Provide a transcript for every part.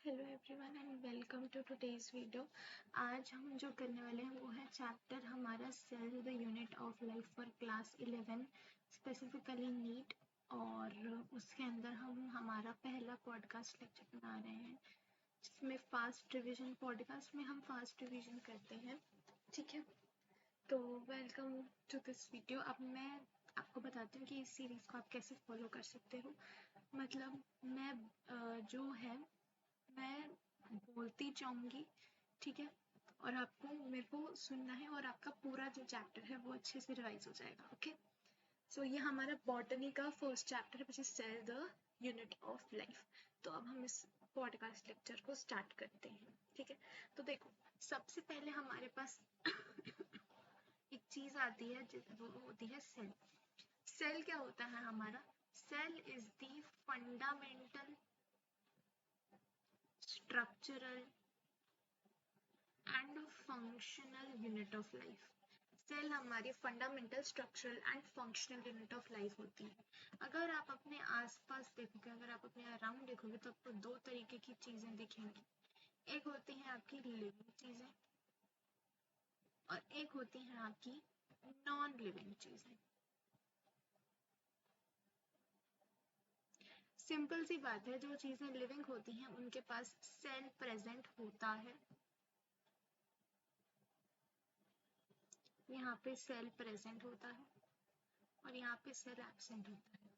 Hello everyone and welcome to today's video. आज हम जो करने वाले हैं वो है चैप्टर हमारा cell the unit of life for class 11 specifically NEET. और उसके अंदर हम हमारा पहला पॉडकास्ट लेक्चर बना रहे हैं जिसमें फास्ट रिवीजन पॉडकास्ट में हम फास्ट रिवीजन करते हैं। ठीक है, तो वेलकम टू दिस वीडियो। अब मैं आपको बताती हूँ कि इस सीरीज़ को आप कैसे फॉलो कर सकते हो। मतलब मैं जो है मैं बोलती जाऊंगी, ठीक है, और आपको मेरे को सुनना है और आपका पूरा जो चैप्टर है वो अच्छे से रिवाइज हो जाएगा। ओके, सो ये हमारा बॉटनी का फर्स्ट चैप्टर है which is cell the unit of life. तो अब हम इस पॉडकास्ट लेक्चर को स्टार्ट करते हैं। ठीक है, तो देखो, सबसे पहले हमारे पास एक चीज आती है वो होती है सेल। सेल क्या होता है हमारा? Cell is the fundamental structural and functional unit of life. Cell हमारी fundamental structural and functional unit of life होती है। अगर आप अपने आसपास देखोगे, अगर आप अपने अराउंड देखोगे तो आपको दो तरीके की चीजें दिखेंगी। एक होती है आपकी लिविंग चीजें और एक होती है आपकी नॉन लिविंग चीजें। सिंपल सी बात है, जो चीजें लिविंग होती हैं उनके पास सेल प्रेजेंट होता है। यहाँ पे सेल प्रेजेंट होता है और यहाँ पे सेल एब्सेंट होता है।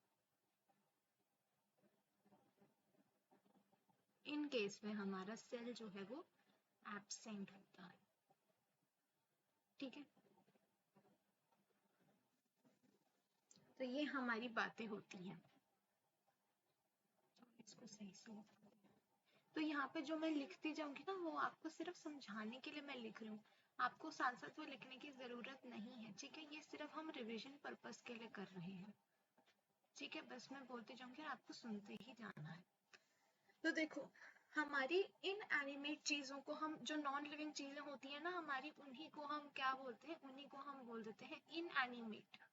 इन केस में हमारा सेल जो है वो एब्सेंट होता है। ठीक है, तो ये हमारी बातें होती हैं। इसको सही से तो यहाँ पे जो मैं लिखती जाऊंगी ना वो आपको सिर्फ समझाने के लिए मैं लिख रही हूँ। आपको साथ साथ वो लिखने की जरूरत नहीं है। ठीक है, ये सिर्फ हम रिवीजन पर्पस के लिए कर रहे हैं। ठीक है, बस मैं बोलती जाऊंगी और आपको सुनते ही जाना है। तो देखो, हमारी इन एनिमेट चीजों को हम, जो नॉन लिविंग चीजें होती है ना हमारी, उन्हीं को हम क्या बोलते हैं? उन्हीं को हम बोल देते हैं इन एनिमेट।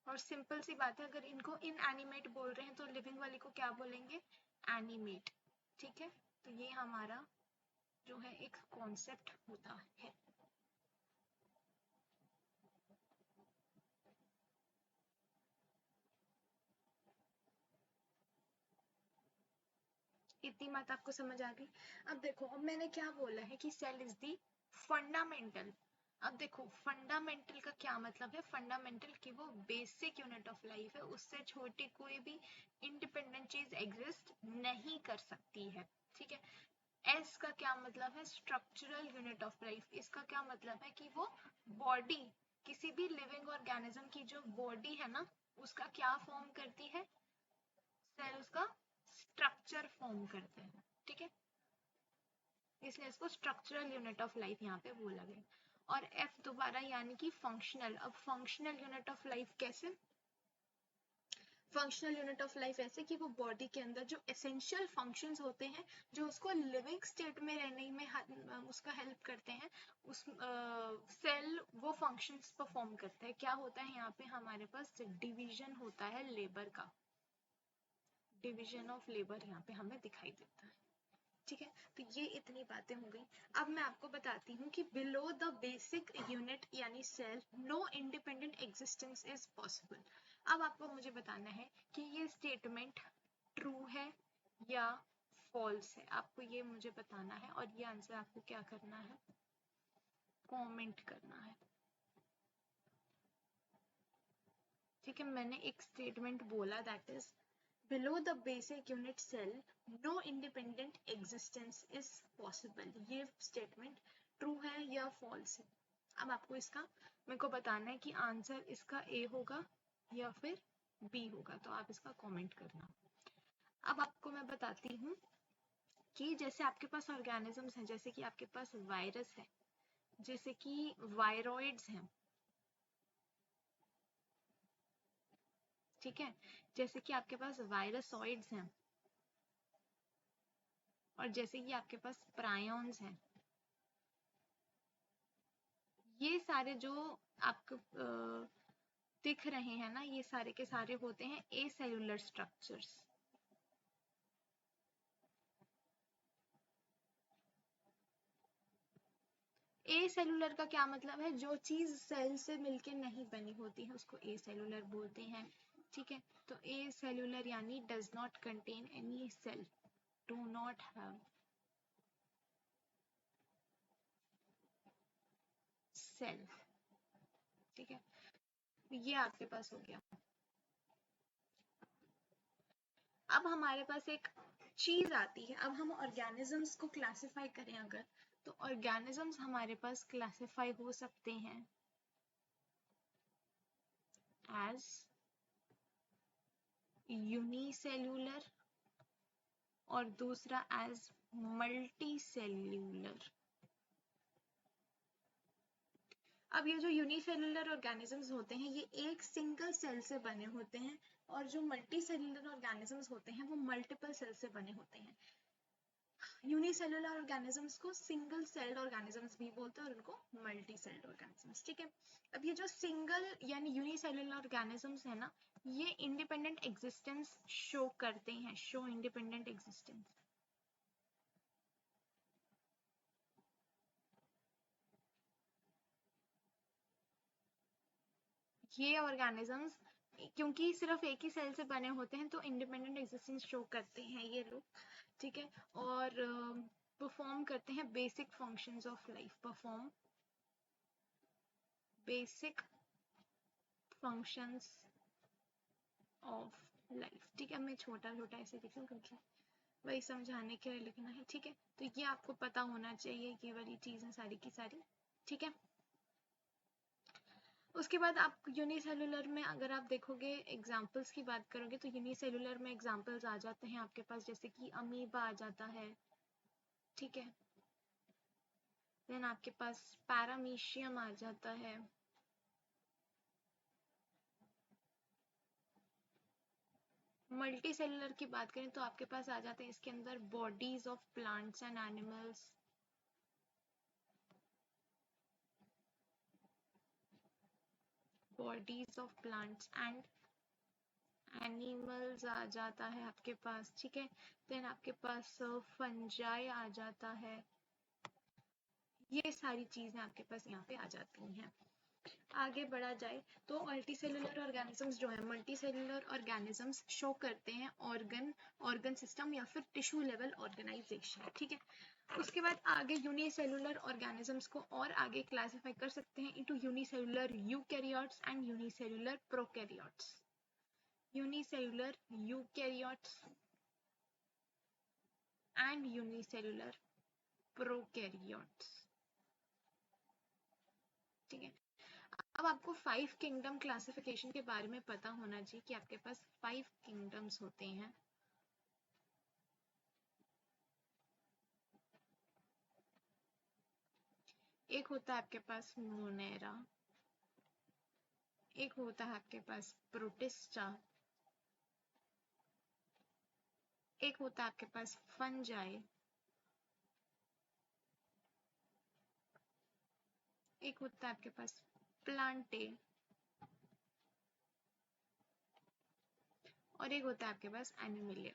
और सिंपल सी बात है, अगर इनको इन एनिमेट बोल रहे हैं तो लिविंग वाली को क्या बोलेंगे? एनिमेट। ठीक है, तो ये हमारा जो है एक कॉन्सेप्ट होता है। इतनी बात आपको समझ आ गई? अब देखो, अब मैंने क्या बोला है कि सेल इज दी फंडामेंटल। अब देखो, फंडामेंटल का क्या मतलब है? फंडामेंटल की वो बेसिक यूनिट ऑफ लाइफ है, उससे छोटी कोई भी इंडिपेंडेंट चीज एग्जिस्ट नहीं कर सकती है। ठीक है, एस का क्या मतलब है? Structural unit of life. इसका क्या मतलब है कि वो बॉडी, किसी भी लिविंग ऑर्गेनिज्म की जो बॉडी है ना, उसका क्या फॉर्म करती है? सेल उसका स्ट्रक्चर फॉर्म करते हैं। ठीक है, इसलिए इसको स्ट्रक्चरल यूनिट ऑफ लाइफ यहाँ पे बोला गया। और एफ दोबारा यानी कि फंक्शनल। अब फंक्शनल यूनिट ऑफ लाइफ कैसे? फंक्शनल यूनिट ऑफ लाइफ ऐसे कि वो बॉडी के अंदर जो एसेंशियल फंक्शंस होते हैं, जो उसको लिविंग स्टेट में रहने में उसका हेल्प करते हैं, उस सेल वो फंक्शंस परफॉर्म करता है। क्या होता है यहाँ पे? हमारे पास डिवीजन होता है लेबर का। डिवीजन ऑफ लेबर यहाँ पे हमें दिखाई देता है। ठीक है, तो ये इतनी बातें हो गई। अब मैं आपको बताती हूँ कि बिलो द बेसिक यूनिट यानी cell no independent existence is possible. अब आपको मुझे बताना है कि ये स्टेटमेंट ट्रू है या फॉल्स है। आपको ये मुझे बताना है और ये आंसर आपको क्या करना है? कमेंट करना है। ठीक है, मैंने एक स्टेटमेंट बोला, that is below the basic unit cell no independent existence is possible। ये स्टेटमेंट ट्रू है या फॉल्स है? अब आपको इसका मेरे को बताना है कि आंसर इसका ए होगा या फिर बी होगा, तो आप इसका कमेंट करना। अब आपको मैं बताती हूँ कि जैसे आपके पास ऑर्गेनिजम्स हैं, जैसे कि आपके पास वायरस है, जैसे कि वायरॉइड्स हैं। ठीक है, जैसे कि आपके पास वायरसॉइड्स हैं और जैसे कि आपके पास प्रायोन्स हैं। ये सारे जो आपको दिख रहे हैं ना, ये सारे के सारे होते हैं ए सेलुलर स्ट्रक्चर्स। ए सेलुलर का क्या मतलब है? जो चीज सेल से मिलके नहीं बनी होती है उसको ए सेलुलर बोलते हैं। ठीक है, तो ए सेलुलर यानी does not contain any cell, do not have cell. ठीक है, ये आपके पास हो गया। अब हमारे पास एक चीज आती है, अब हम ऑर्गेनिजम्स को क्लासिफाई करें अगर, तो ऑर्गेनिजम्स हमारे पास क्लासिफाई हो सकते हैं एज यूनिसेल्यूलर और दूसरा एज मल्टी सेल्यूलर। अब ये जो यूनिसेल्युलर ऑर्गेनिजम्स होते हैं ये एक सिंगल सेल से बने होते हैं, और जो मल्टी सेल्युलर ऑर्गेनिजम्स होते हैं वो मल्टीपल सेल से बने होते हैं। यूनिसेल्युलर ऑर्गेनिजम्स को सिंगल सेल्ड ऑर्गेनिजम्स भी बोलते हैं और उनको मल्टी सेल्ड ऑर्गेनिजम्स। ठीक है, अब ये जो सिंगल यानी यूनिसेल्युलर ऑर्गेनिजम्स है ना, ये इंडिपेंडेंट एग्जिस्टेंस शो करते हैं, शो इंडिपेंडेंट एग्जिस्टेंस। ये ऑर्गेनिजम्स क्योंकि सिर्फ एक ही सेल से बने होते हैं तो इंडिपेंडेंट एग्जिस्टेंस शो करते हैं ये लोग। ठीक है, और परफॉर्म करते हैं basic functions of life, perform basic functions of life. ठीक है, मैं छोटा छोटा ऐसे लिख रही हूँ क्योंकि वही समझाने के लिए लिखना है। ठीक है, तो ये आपको पता होना चाहिए, ये वाली चीजें सारी की सारी। ठीक है, उसके बाद आप यूनिसेलुलर में अगर आप देखोगे एग्जांपल्स की बात करोगे तो यूनिसेलुलर में एग्जांपल्स आ जाते हैं आपके पास, जैसे कि अमीबा आ जाता है। ठीक है, देन आपके पास पैरामीशियम आ जाता है। मल्टी सेलुलर की बात करें तो आपके पास आ जाते हैं इसके अंदर bodies of plants and animals. Bodies of plants and animals आ जाता है आपके पास। ठीक है, देन आपके पास फंजाई आ जाता है। ये सारी चीजें आपके पास यहाँ पे आ जाती हैं। आगे बढ़ा जाए तो मल्टी सेलुलर ऑर्गेनिजम्स जो है, मल्टी सेलुलर ऑर्गेनिजम्स शो करते हैं ऑर्गन सिस्टम या फिर टिश्यू लेवल ऑर्गेनाइजेशन। ठीक है, उसके बाद आगे यूनिसेलुलर ऑर्गेनिजम्स को और आगे क्लासिफाई कर सकते हैं into unicellular eukaryotes and unicellular prokaryotes. Unicellular eukaryotes and unicellular prokaryotes. ठीक है, अब आपको 5 किंगडम क्लासिफिकेशन के बारे में पता होना चाहिए कि आपके पास 5 किंगडम्स होते हैं। एक होता है आपके पास मोनेरा, एक होता है आपके पास प्रोटिस्टा, एक होता है आपके पास फंजाई, एक होता है आपके पास प्लांटे, और एक होता है आपके पास एनिमिलिया।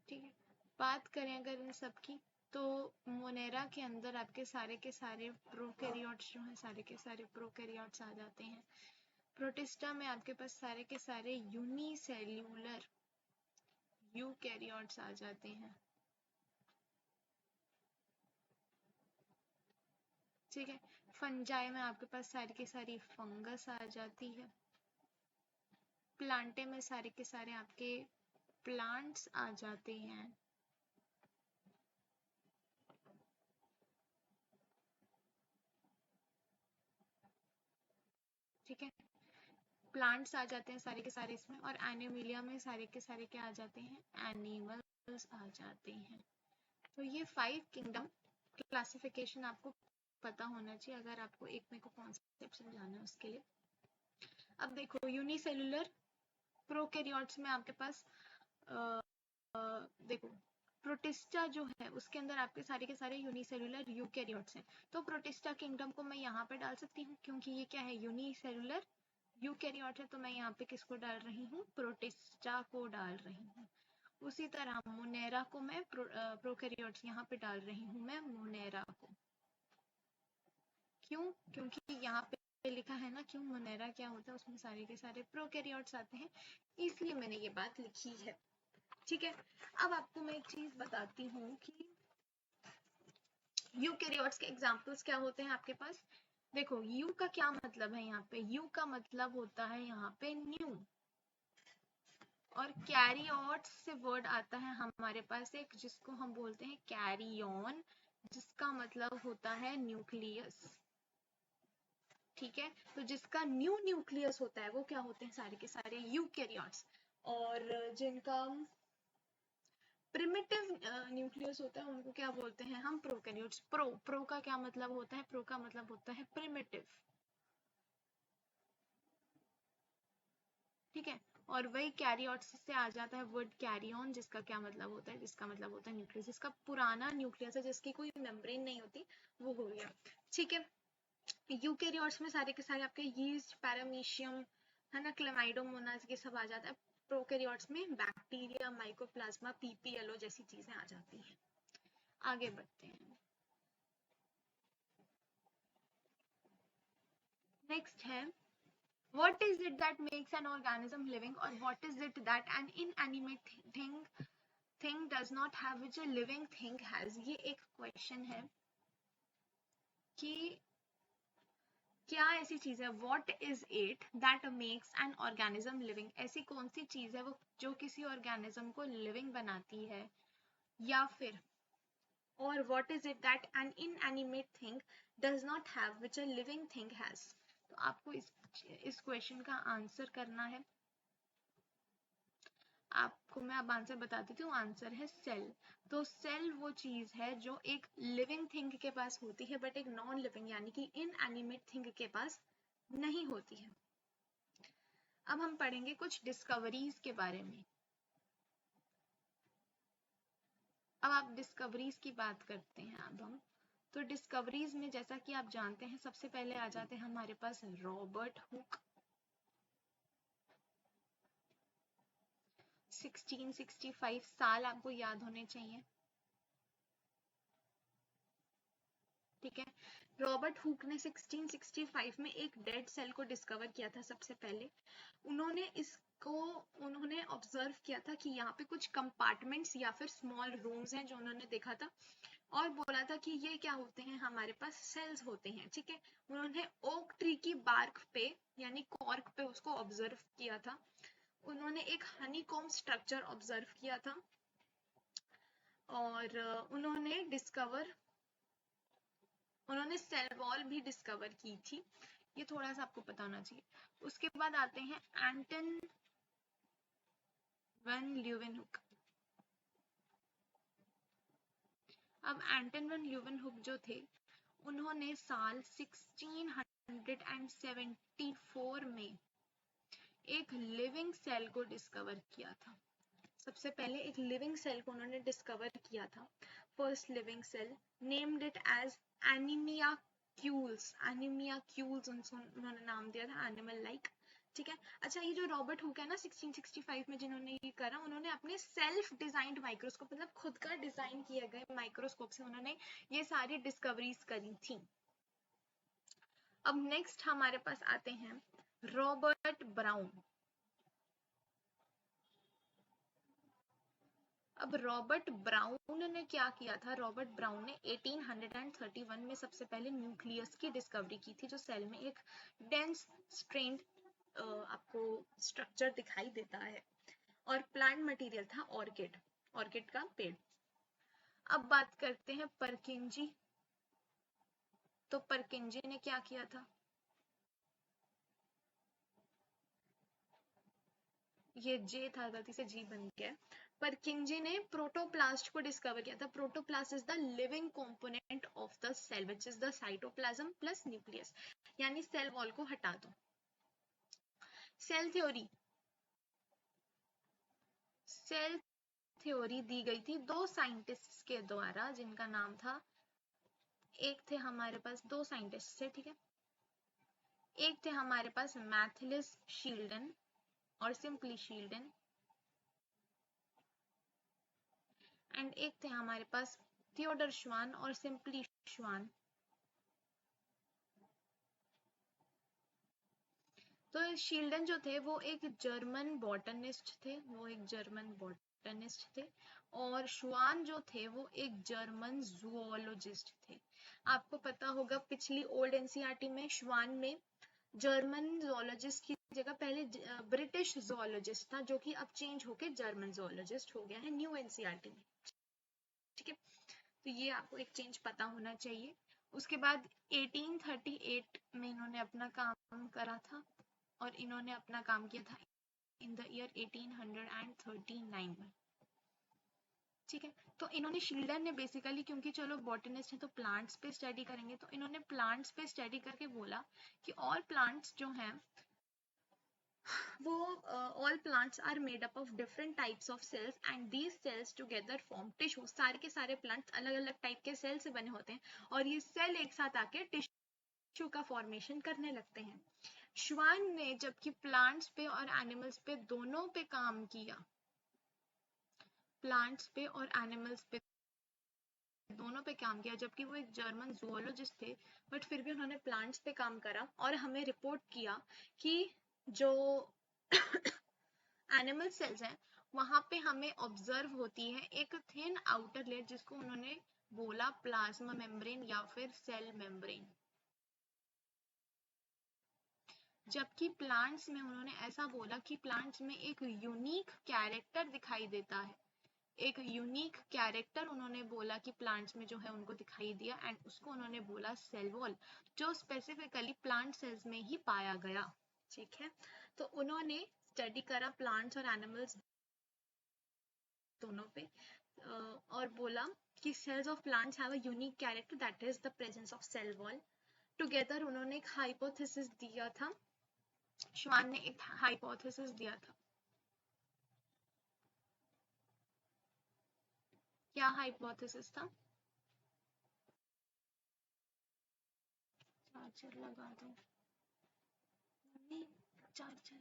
ठीक है, बात करें अगर इन सब की तो मोनेरा के अंदर आपके सारे के सारे प्रोकैरियोट्स जो हैं, सारे के सारे प्रोकैरियोट्स आ जाते हैं। प्रोटिस्टा में आपके पास सारे के सारे यूनिसेल्यूलर यूकैरियोट्स आ जाते हैं। ठीक है, फंजाई में आपके पास सारी की सारी फंगस आ जाती है। प्लांटे में सारे के सारे आपके प्लांट्स आ जाते हैं। ठीक है, प्लांट्स आ जाते हैं सारे के सारे इसमें, और एनिमिलिया में सारे के सारे क्या आ जाते हैं, एनिमल्स आ जाते हैं। तो ये 5 किंगडम क्लासिफिकेशन आपको पता होना चाहिए अगर आपको एक मेरे को कॉन्सेप्ट समझाना है उसके लिए। अब देखो यूनिसेलुलर प्रोकैरियोट्स में आपके पास देखो प्रोटिस्टा जो है उसके अंदर आपके सारे के सारे यूनिसेलुलर यूकैरियोट्स हैं, तो प्रोटिस्टा किंगडम को मैं यहाँ पे डाल सकती हूँ क्योंकि ये क्या है, यूनिसेलुलर यूकैरियोट है, तो मैं यहाँ पे किसको डाल रही हूँ, प्रोटिस्टा को डाल रही हूँ। उसी तरह मोनेरा को मैं प्रोकैरियोट्स यहाँ पे डाल रही हूँ मैं मोनेरा को। क्यों? क्योंकि यहाँ पे लिखा है ना, क्यों मोनेरा क्या होता है, उसमें सारे के सारे प्रोकैरियोट्स आते हैं, इसलिए मैंने ये बात लिखी है। ठीक है, अब आपको मैं एक चीज बताती हूँ कि यूकैरियोट्स के एग्जांपल्स क्या होते हैं आपके पास। देखो, यू का क्या मतलब है यहाँ पे, यू का मतलब होता है यहाँ पे न्यू, और कैरियोट्स से वर्ड आता है हमारे पास एक, जिसको हम बोलते हैं कैरियन, जिसका मतलब होता है न्यूक्लियस। ठीक है, तो जिसका न्यू न्यूक्लियस होता है वो क्या होते हैं, सारे के सारे यूकैरियोट्स। और जिनका प्रिमिटिव न्यूक्लियस होता है उनको क्या बोलते हैं हम, प्रोकैरियोट्स। प्रो का क्या मतलब होता है, प्रो का मतलब होता है प्रिमिटिव। ठीक है, और वही कैरियोट्स से आ जाता है वर्ड कैरियन, जिसका क्या मतलब होता है, जिसका मतलब होता है न्यूक्लियस, जिसका पुराना न्यूक्लियस है, जिसकी कोई मेम्ब्रेन नहीं होती, वो हो गया। ठीक है, यूकैरियोट्स में सारे के सारे आपके यीस्ट, पैरामीशियम, है ना, क्लेमाइडोमोनास, ये सब आ जाता है। प्रोकैरियोट्स में बैक्टीरिया, माइकोप्लाज्मा, पीपीएलओ जैसी चीजें आ जाती हैं। आगे बढ़ते हैं, नेक्स्ट है what is it that makes an organism living, or what is it that an inanimate thing does not have which a living thing has। ये एक क्वेश्चन है कि क्या ऐसी चीज है, what is it that makes an organism living, ऐसी कौन सी चीज है वो जो किसी ऑर्गेनिज्म को लिविंग बनाती है, या फिर और what is it that an inanimate thing does not have which a living thing has। तो आपको इस क्वेश्चन का आंसर करना है। आपको मैं अब आंसर बता देती हूँ, आंसर है सेल। तो सेल वो चीज है जो एक लिविंग थिंग के पास होती है, बट एक नॉन लिविंग यानी कि इनएनिमेट थिंग के पास नहीं होती है। अब हम पढ़ेंगे कुछ डिस्कवरीज के बारे में। अब आप डिस्कवरीज की बात करते हैं अब हम, तो डिस्कवरीज में जैसा कि आप जानते हैं सबसे पहले आ जाते हैं हमारे पास रॉबर्ट हुक, 1665 साल आपको याद होने चाहिए। ठीक है, रॉबर्ट हुक ने 1665 में एक डेड सेल को डिस्कवर किया था सबसे पहले। उन्होंने ऑब्जर्व किया था कि यहाँ पे कुछ कंपार्टमेंट्स या फिर स्मॉल रूम्स हैं जो उन्होंने देखा था, और बोला था कि ये क्या होते हैं, हमारे पास सेल्स होते हैं। ठीक है, उन्होंने ओक ट्री की बार्क पे यानी कॉर्क पे उसको ऑब्जर्व किया था। उन्होंने एक हनीकॉम स्ट्रक्चर ऑब्जर्व किया था, और उन्होंने सेल वॉल भी डिस्कवर की थी। ये थोड़ा सा आपको पता होना चाहिए। उसके बाद आते हैं एंटन वैन ल्यूवेनहुक। अब एंटन वैन ल्यूवेनहुक जो थे, उन्होंने साल 1674 में एक लिविंग सेल को डिस्कवर किया था। सबसे पहले एक लिविंग सेल को उन्होंने डिस्कवर किया था, first living cell, named it as animalcules. Animalcules उन्होंने नाम दिया था, एनिमल लाइक। ठीक है, अच्छा, ये जो रॉबर्ट हुक है ना 1665 में जिन्होंने ये करा, उन्होंने अपने सेल्फ डिजाइंड माइक्रोस्कोप, मतलब खुद का डिजाइन किए गए माइक्रोस्कोप से उन्होंने ये सारी डिस्कवरीज करी थी। अब नेक्स्ट हमारे पास आते हैं रॉबर्ट ब्राउन। अब रॉबर्ट ब्राउन ने क्या किया था, रॉबर्ट ब्राउन ने 1831 में सबसे पहले न्यूक्लियस की डिस्कवरी की थी, जो सेल में एक डेंस स्ट्रेन्ड आपको स्ट्रक्चर दिखाई देता है, और प्लांट मटेरियल था ऑर्किड का पेड़। अब बात करते हैं परकिंजी। तो परकिंजी ने क्या किया था, ये जे था, गलती से जी बन गया। परकिंजी ने प्रोटोप्लास्ट को डिस्कवर किया था। Protoplast is the living component of the cell which is the cytoplasm plus nucleus, यानी सेल वॉल को हटा दो। सेल थ्योरी दी गई थी दो साइंटिस्ट के द्वारा, जिनका नाम था, एक थे हमारे पास दो साइंटिस्ट थे। ठीक है, एक थे हमारे पास मैथिलिस शील्डन और सिंपली शील्डन, एंड एक थे हमारे पास थियोडर श्वान और सिंपली श्वान। तो शील्डन जो थे वो एक जर्मन बॉटनिस्ट थे, और श्वान जो थे वो एक जर्मन जूओलॉजिस्ट थे। आपको पता होगा पिछली ओल्ड एनसीईआरटी में श्वान में जर्मन जूओलॉजिस्ट की जगह पहले ब्रिटिश जूओलॉजिस्ट था, जो कि अब चेंज होके जर्मन जूओलॉजिस्ट हो गया है न्यू एनसीईआरटी में। ठीक है, तो ये आपको एक चेंज पता होना चाहिए। उसके बाद 1838 में इन्होंने अपना काम करा था और इन्होंने अपना काम किया था इन द ईयर 1839 में। ठीक है, तो इन्होंने शील्डन ने बेसिकली, क्योंकि चलो बॉटनिस्ट है तो प्लांट्स पे स्टडी करेंगे, तो इन्होंने प्लांट्स पे स्टडी करके बोला कि ऑल प्लांट्स जो हैं वो all plants are made up of different types of cells and these cells together form tissue। सारे के सारे प्लांट्स अलग अलग टाइप के सेल से बने होते हैं और ये सेल एक साथ आके टिश्यू का फॉर्मेशन करने लगते हैं। श्वान ने जबकि प्लांट्स पे और एनिमल्स पे दोनों पे काम किया, प्लांट्स पे और एनिमल्स पे दोनों पे काम किया, जबकि वो एक जर्मन जूओलॉजिस्ट थे, बट फिर भी उन्होंने प्लांट्स पे काम करा और हमें रिपोर्ट किया कि जो एनिमल सेल्स हैं वहां पे हमें ऑब्जर्व होती है एक थिन आउटर लेयर, जिसको उन्होंने बोला प्लाज्मा मेम्ब्रेन या फिर सेल मेम्ब्रेन। जबकि प्लांट्स में उन्होंने ऐसा बोला कि प्लांट्स में एक यूनिक कैरेक्टर दिखाई देता है, एक यूनिक कैरेक्टर उन्होंने बोला कि प्लांट्स में जो है उनको दिखाई दिया, एंड उसको उन्होंने बोला सेल वॉल, जो स्पेसिफिकली प्लांट सेल्स में ही पाया गया। ठीक है, तो उन्होंने स्टडी करा प्लांट्स और एनिमल्स दोनों पे और बोला कि cells of plants have a unique character that is the presence of cell wall. Together उन्होंने एक हाइपोथेसिस दिया था, श्वान ने एक हाइपोथेसिस दिया था। क्या हाइपोथेसिस था? चार्जर लगा दो, चार्जर।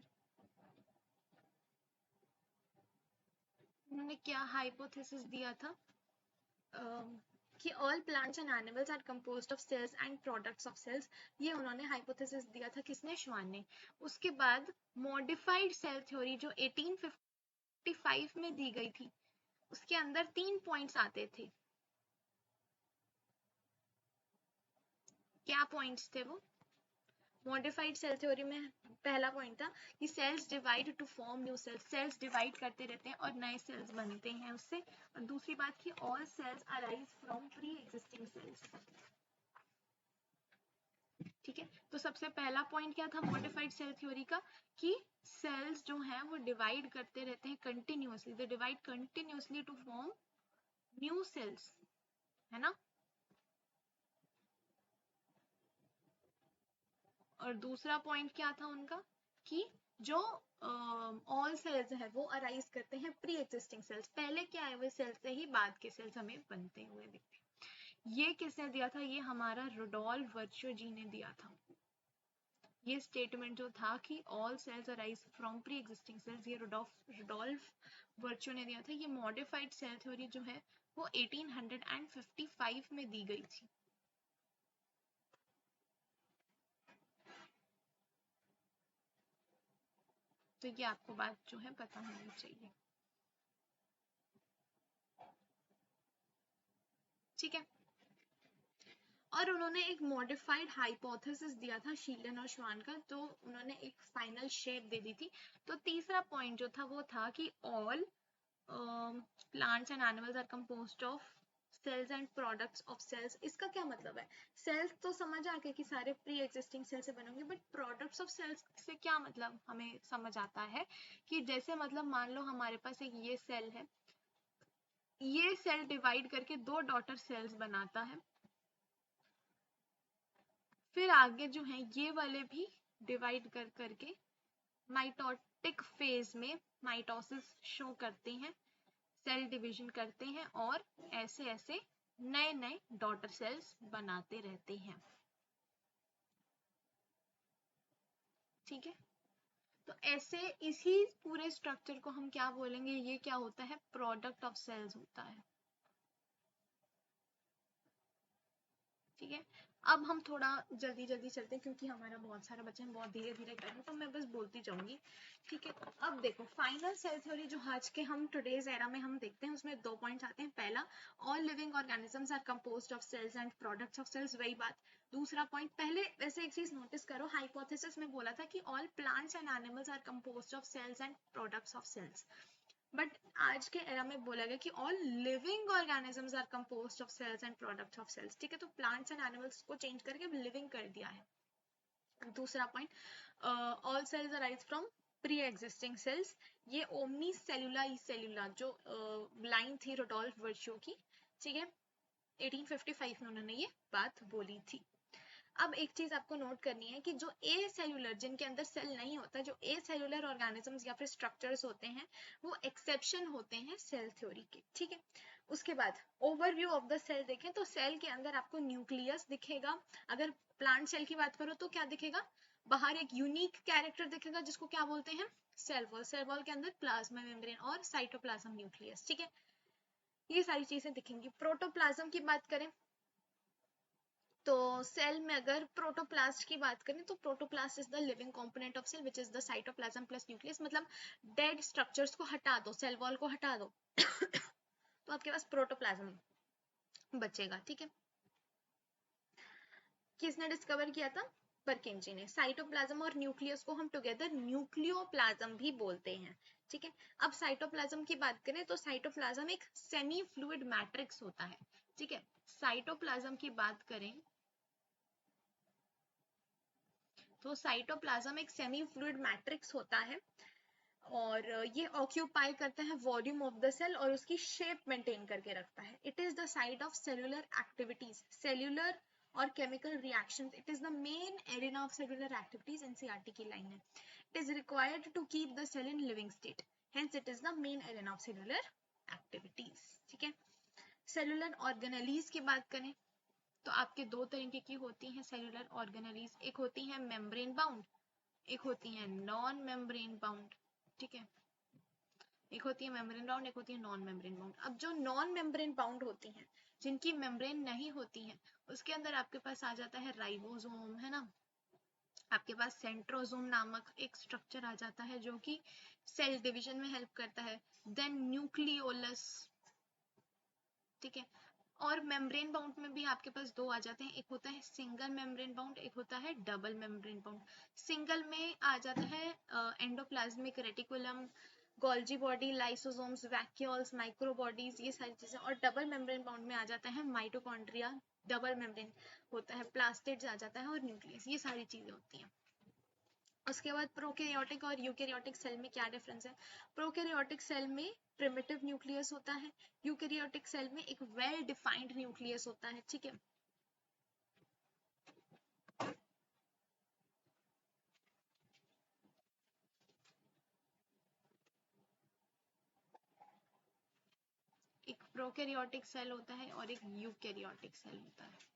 उन्होंने क्या हाइपोथेसिस दिया था? कि all plants and animals are composed of cells and products of cells. ये उन्होंने हाइपोथेसिस दिया था, किसने? श्वान ने। उसके बाद मॉडिफाइड सेल थ्योरी जो 1855 में दी गई थी, उसके अंदर 3 पॉइंट्स आते थे। क्या पॉइंट्स थे वो? मॉडिफाइड सेल थ्योरी में पहला पॉइंट था कि cells divide to form new cells, cells divide करते रहते हैं और नए सेल्स बनते हैं उससे। और दूसरी बात कि all cells arise from pre existing cells. ठीक है, तो सबसे पहला पॉइंट क्या था मॉडिफाइड सेल थ्योरी का? कि सेल्स जो हैं वो डिवाइड करते रहते हैं continuously, they divide continuously to form new cells, है ना। और दूसरा पॉइंट क्या था उनका? कि जो ऑल सेल्स है वो अराइज करते हैं प्री एग्जिस्टिंग सेल्स, पहले के आए हुए सेल्स से ही बाद के सेल्स हमें बनते हुए दिखते हैं। ये किसने दिया था? ये हमारा रुडोल्फ वर्च्यो जी ने दिया था। ये स्टेटमेंट जो था कि all cells arise from pre existing cells, ये रुडोल्फ वर्च्यो ने दिया था। ये मॉडिफाइड सेल थ्योरी जो है वो 1855 में दी गई थी। तो ये आपको बात जो है पता होनी चाहिए। ठीक है, और उन्होंने एक मॉडिफाइड हाइपोथेसिस दिया था शील्डन और श्वान का, तो उन्होंने एक फाइनल शेप दे दी थी। तो तीसरा पॉइंट जो था वो था कि all plants and animals are composed of cells and products of cells. इसका क्या मतलब है? सेल्स तो समझ आ गया कि सारे प्री एग्जिस्टिंग सेल से बनेंगे, बट प्रोडक्ट्स ऑफ सेल्स से क्या मतलब हमें समझ आता है कि जैसे मतलब मान लो हमारे पास एक ये सेल है, ये सेल डिवाइड करके 2 डॉटर सेल्स बनाता है, फिर आगे जो है ये वाले भी डिवाइड कर करके माइटोटिक फेज में माइटोसिस शो करते हैं, सेल डिवीजन करते हैं और ऐसे ऐसे नए नए डॉटर सेल्स बनाते रहते हैं। ठीक है, तो ऐसे इसी पूरे स्ट्रक्चर को हम क्या बोलेंगे? ये क्या होता है? प्रोडक्ट ऑफ सेल्स होता है। ठीक है, अब हम थोड़ा जल्दी जल्दी चलते हैं क्योंकि हमारा बहुत सारा बच्चे हैं, बहुत धीरे धीरे कर रहे हैं, तो मैं बस बोलती जाऊंगी। ठीक है, अब देखो फाइनल सेल थ्योरी जो आज के हम टुडेज एरा में हम देखते हैं उसमें 2 पॉइंट्स आते हैं। पहला, all living organisms are composed of cells and products of cells, वही बात। दूसरा पॉइंट, पहले वैसे एक चीज नोटिस करो, हाइपोथेसिस में बोला था कि all plants and animals are composed of cells and products of cells, but आज के एरा में बोला गया कि all living organisms are composed of cells and products of cells. ठीक है, तो प्लांट्स एंड एनिमल्स को चेंज करके अब लिविंग कर दिया है। दूसरा point, all cells arise from pre existing cells, ये ओमनी सेलुला ई सेलुला जो लाइन थी रोडोल्फ वर्शियो की, ठीक है, 1855 में उन्होंने ये बात बोली थी। अब एक चीज आपको नोट करनी है कि जो ए सेलुलर, जिनके अंदर सेल नहीं होता, जो ए सेलुलर ऑर्गेनिजम्स या फिर स्ट्रक्चर्स होते हैं, वो एक्सेप्शन होते हैं सेल थ्योरी के। ठीक है, उसके बाद ओवरव्यू ऑफ द सेल देखें तो सेल के अंदर आपको न्यूक्लियस दिखेगा। अगर प्लांट सेल की बात करो तो क्या दिखेगा, बाहर एक यूनिक कैरेक्टर दिखेगा जिसको क्या बोलते हैं, सेल वॉल। सेल वॉल के अंदर प्लाज्मा मेम्ब्रेन और साइटोप्लाज्म न्यूक्लियस। ठीक है, ये सारी चीजें दिखेंगी। प्रोटोप्लाज्म की बात करें तो सेल में अगर प्रोटोप्लास्ट की बात करें तो protoplast is the living component of cell which is the cytoplasm plus nucleus, मतलब डेड स्ट्रक्चर्स को हटा दो, सेल वॉल को हटा दो तो आपके पास प्रोटोप्लाज्म बचेगा। ठीक है, किसने डिस्कवर किया था, परकिंजी ने। साइटोप्लाज्म और न्यूक्लियस को हम टुगेदर न्यूक्लियोप्लाज्म भी बोलते हैं। ठीक है, अब साइटोप्लाज्म की बात करें तो साइटोप्लाज्म एक सेमी फ्लूइड मैट्रिक्स होता है। ठीक है, साइटोप्लाज्म की बात करें तो साइटोप्लाज्म एक सेमी फ्लूइड मैट्रिक्स होता है और ये ऑक्यूपाई करता है वॉल्यूम ऑफ द सेल और उसकी शेप मेंटेन करके रखता है। It is the site of cellular activities, cellular और chemical reactions. It is the main arena of cellular activities, NCERT की लाइन है। It is required to keep the cell in living state, hence it is the main arena of cellular activities. ठीक है, cellular organelles की बात करें तो आपके दो तरीके की होती हैं सेलुलर ऑर्गेनेलीज, एक होती है मेम्ब्रेन बाउंड, एक होती है नॉन मेम्ब्रेन बाउंड। ठीक है, एक होती है मेम्ब्रेन बाउंड, एक होती है नॉन मेम्ब्रेन बाउंड। अब जो नॉन मेम्ब्रेन बाउंड होती हैं, जिनकी मेम्ब्रेन नहीं होती है, उसके अंदर आपके पास आ जाता है राइबोसोम, है ना, आपके पास सेंट्रोसोम नामक एक स्ट्रक्चर आ जाता है जो कि सेल डिवीजन में हेल्प करता है, देन न्यूक्लियोलस। ठीक है, और मेम्ब्रेन बाउंड में भी आपके पास दो आ जाते हैं, एक होता है सिंगल मेम्ब्रेन बाउंड, एक होता है डबल मेम्ब्रेन बाउंड। सिंगल में आ जाता है endoplasmic reticulum, Golgi body, lysosomes, vacuoles, microbodies, ये सारी चीजें। और डबल मेम्ब्रेन बाउंड में आ जाता है माइटोकॉन्ड्रिया, डबल मेम्ब्रेन होता है, प्लास्टिड्स आ जाता है और न्यूक्लियस, ये सारी चीजें होती हैं। उसके बाद प्रोकैरियोटिक और यूकैरियोटिक सेल में क्या डिफरेंस है, प्रोकैरियोटिक सेल में प्रिमिटिव न्यूक्लियस होता है, यूकैरियोटिक सेल में एक वेल डिफाइंड न्यूक्लियस होता है। ठीक है, एक प्रोकैरियोटिक सेल होता है और एक यूकैरियोटिक सेल होता है।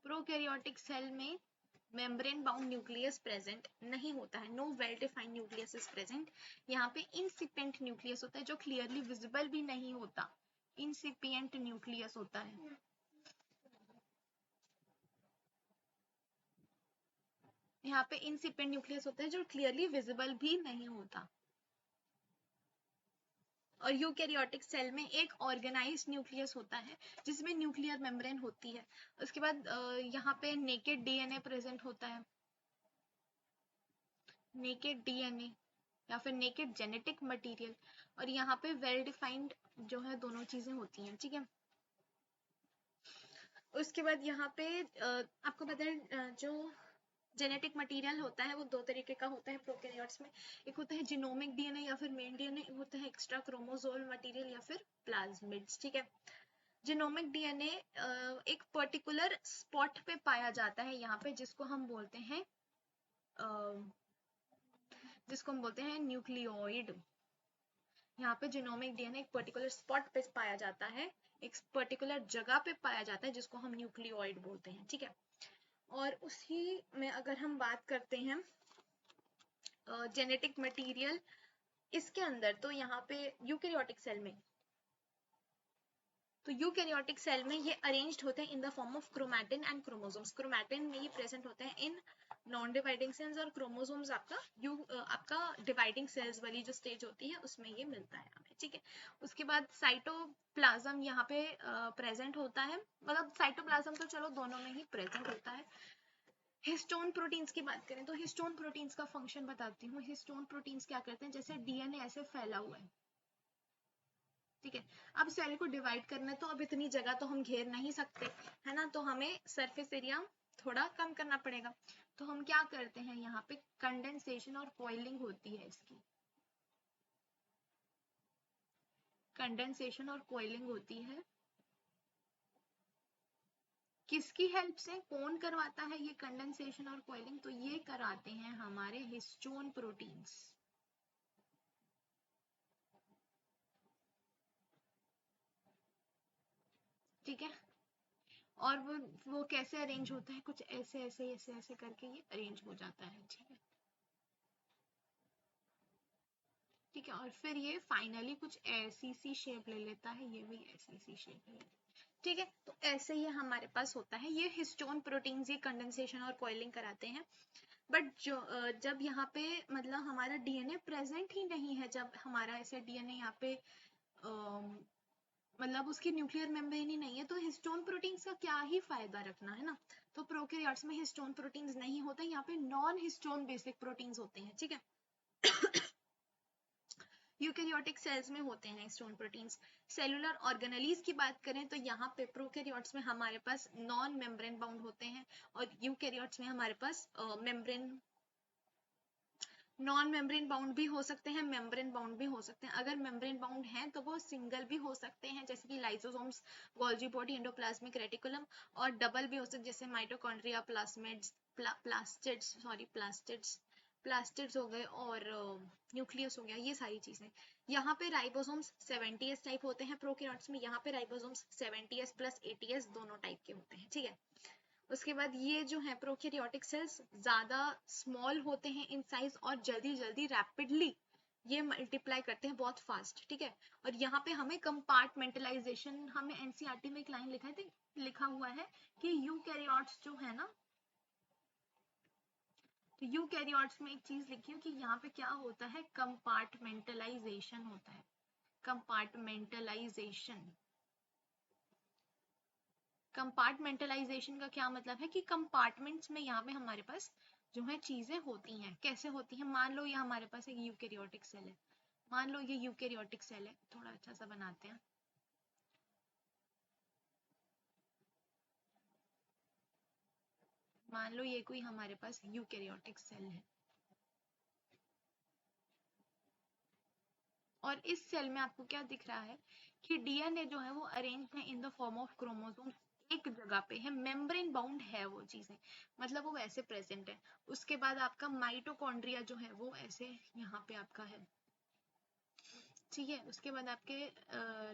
प्रोकैरियोटिक सेल में मेम्ब्रेन बाउंड न्यूक्लियस प्रेजेंट नहीं होता है, no well defined nucleus is present. यहाँ पे इंसिपिएंट न्यूक्लियस होता है जो क्लियरली विजिबल भी नहीं होता, इंसिपिएंट न्यूक्लियस होता है। यहाँ पे इंसिपिएंट न्यूक्लियस होता है जो क्लियरली विजिबल भी नहीं होता। और यूकैरियोटिक सेल में एक ऑर्गेनाइज्ड न्यूक्लियस होता है जिसमें न्यूक्लियर मेम्ब्रेन होती है। उसके बाद यहाँ पे नेकेड डीएनए प्रेजेंट होता है, नेकेड डीएनए या फिर नेकेड जेनेटिक मटेरियल, और यहाँ पे वेल डिफाइंड जो है दोनों चीजें होती हैं। ठीक है, उसके बाद यहाँ पे आपको पता है जो जेनेटिक मटेरियल होता है वो दो तरीके का होता है प्रोकैरियोट्स में, एक होता है जिनोमिक डीएनए या फिर मेन डीएनए, एक होता है एक्स्ट्रा क्रोमोसोमल मटेरियल या फिर प्लाज्मिड्स। ठीक है, जिनोमिक डीएनए एक पर्टिकुलर स्पॉट पे पाया जाता है यहाँ पे, जिसको हम बोलते हैं न्यूक्लियोइड। यहाँ पे जिनोमिक डीएनए एक पर्टिकुलर स्पॉट पे पाया जाता है, एक पर्टिकुलर जगह पे पाया जाता है जिसको हम न्यूक्लियोइड बोलते हैं। ठीक है, और उसी में अगर हम बात करते हैं जेनेटिक मटेरियल इसके अंदर, तो यहाँ पे यूकैरियोटिक सेल में, तो यूकैरियोटिक सेल में ये अरेंज्ड होते हैं in the form of chromatin and chromosomes. Chromatin में ये प्रेजेंट होते हैं इन नॉन डिवाइडिंग सेल्स, और क्रोमोसोम्स आपका डिवाइडिंग सेल्स वाली जो स्टेज होती है उसमें ये मिलता है हमें, ठीक है। उसके बाद साइटोप्लाज्म यहाँ पे प्रेजेंट होता है, मतलब साइटोप्लाज्म तो चलो दोनों में ही प्रेजेंट होता है। हिस्टोन प्रोटीन्स की बात करें तो हिस्टोन प्रोटीन्स का फंक्शन बताती हूँ। हिस्टोन प्रोटीन्स क्या करते हैं, जैसे डीएनए ऐसे फैला हुआ है, ठीक है। अब सेल को डिवाइड करना है तो अब इतनी जगह तो हम घेर नहीं सकते, है ना, तो हमें सरफेस एरिया थोड़ा कम करना पड़ेगा। तो हम क्या करते हैं, यहाँ पे कंडेंसेशन और कॉइलिंग होती है इसकी, कंडेंसेशन और कॉइलिंग होती है। किसकी हेल्प से, कौन करवाता है ये कंडेंसेशन और कॉइलिंग, तो ये कराते हैं हमारे हिस्टोन प्रोटीन्स, ठीक है। और वो कैसे अरेंज होता है, कुछ ऐसे ऐसे ऐसे ऐसे करके ये अरेंज हो जाता है, ठीक है, ठीक है। और फिर ये फाइनली कुछ ऐसी सी शेप ले लेता है, ये भी ऐसी सी शेप ले लेता है, ठीक है। तो ऐसे ही हमारे पास होता है ये हिस्टोन प्रोटीन्स, ये कंडेंसेशन और कॉइलिंग कराते हैं। बट जब यहाँ पे मतलब हमारा डीएनए प्रेजेंट ही नहीं है, जब हमारा ऐसे डीएनए यहाँ पे मतलब उसकी न्यूक्लियर मेम्ब्रेन ही नहीं है, तो हिस्टोन प्रोटीन्स का क्या ही फायदा रखना, है ना। तो प्रोकैरियोट्स में हिस्टोन प्रोटीन्स नहीं होते, यहाँ पे नॉन हिस्टोन बेसिक प्रोटीन्स होते हैं, ठीक है। यूकैरियोटिक सेल्स में होते हैं हिस्टोन प्रोटीन्स। सेलुलर ऑर्गेनेलीज की बात करें तो यहाँ पे प्रोकैरियोट्स में हमारे पास नॉन मेम्ब्रेन बाउंड होते हैं, और यूकैरियोट्स में हमारे पास मेम्ब्रेन, नॉन मेम्ब्रेन बाउंड भी हो सकते हैं, मेम्ब्रेन बाउंड भी हो सकते हैं। अगर मेम्ब्रेन बाउंड हैं तो वो सिंगल भी हो सकते हैं, जैसे कि lysosomes, Golgi body, endoplasmic reticulum, और डबल भी हो सकते हैं, जैसे माइटोकॉन्ड्रिया, प्लाज्मिड्स, प्लास्टिड्स हो गए, और न्यूक्लियस हो गया, ये सारी चीजें। यहाँ पे राइबोसोम्स 70s टाइप होते हैं प्रोकैरियोट्स में, यहाँ पे राइबोसोम्स 70s प्लस 80s दोनों टाइप के होते हैं, ठीक है। उसके बाद ये जो है प्रोकैरियोटिक सेल्स ज्यादा स्मॉल होते हैं इन साइज, और जल्दी जल्दी रैपिडली ये मल्टीप्लाई करते हैं बहुत फास्ट, ठीक है। और यहाँ पे हमें कंपार्टमेंटलाइजेशन, हमें एनसीईआरटी में एक लाइन लिखा हुआ है कि यूकैरियोट्स जो है ना, तो यूकैरियोट्स में एक चीज लिखी है कि यहाँ पे क्या होता है, कंपार्टमेंटलाइजेशन होता है, कंपार्टमेंटलाइजेशन। कंपार्टमेंटलाइजेशन का क्या मतलब है कि कंपार्टमेंट्स में यहाँ पे हमारे पास जो है चीजें होती हैं, कैसे होती हैं, मान लो ये हमारे पास एक यूकैरियोटिक सेल है, मान लो ये यूकैरियोटिक सेल है, थोड़ा अच्छा सा बनाते हैं। मान लो ये कोई हमारे पास यूकैरियोटिक सेल है, और इस सेल में आपको क्या दिख रहा है कि डीएनए जो है वो अरेंज है in the form of chromosome, एक जगह पे है, मेम्ब्रेन बाउंड है वो चीजें, मतलब वो वैसे प्रेजेंट है। उसके बाद आपका माइटोकॉन्ड्रिया जो है वो ऐसे यहाँ पे आपका है, ठीक है। उसके बाद आपके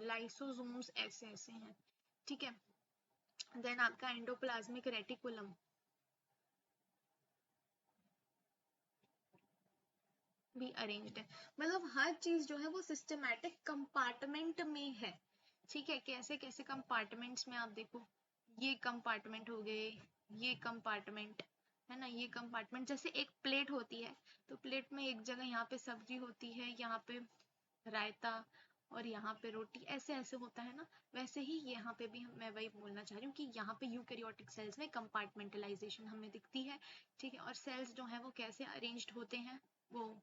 लाइसोसोम्स ऐसे ऐसे हैं, ठीक है। देन आपका एंडोप्लाज्मिक रेटिकुलम भी अरेंज्ड है, मतलब हर चीज जो है वो सिस्टमैटिक कंपार्टमेंट में है, ठीक है। कैसे कैसे कंपार्टमेंट्स में, आप देखो ये कंपार्टमेंट हो गए, ये कंपार्टमेंट है ना, ये कंपार्टमेंट, जैसे एक प्लेट होती है, तो प्लेट में एक जगह यहाँ पे सब्जी होती है, यहाँ पे रायता, और यहाँ पे रोटी, ऐसे ऐसे होता है ना, वैसे ही यहाँ पे भी मैं वही बोलना चाह रही हूँ कि यहाँ पे यूकैरियोटिक सेल्स में कंपार्टमेंटलाइजेशन हमें दिखती है, ठीक है। और सेल्स जो है वो कैसे अरेंज्ड होते हैं, वो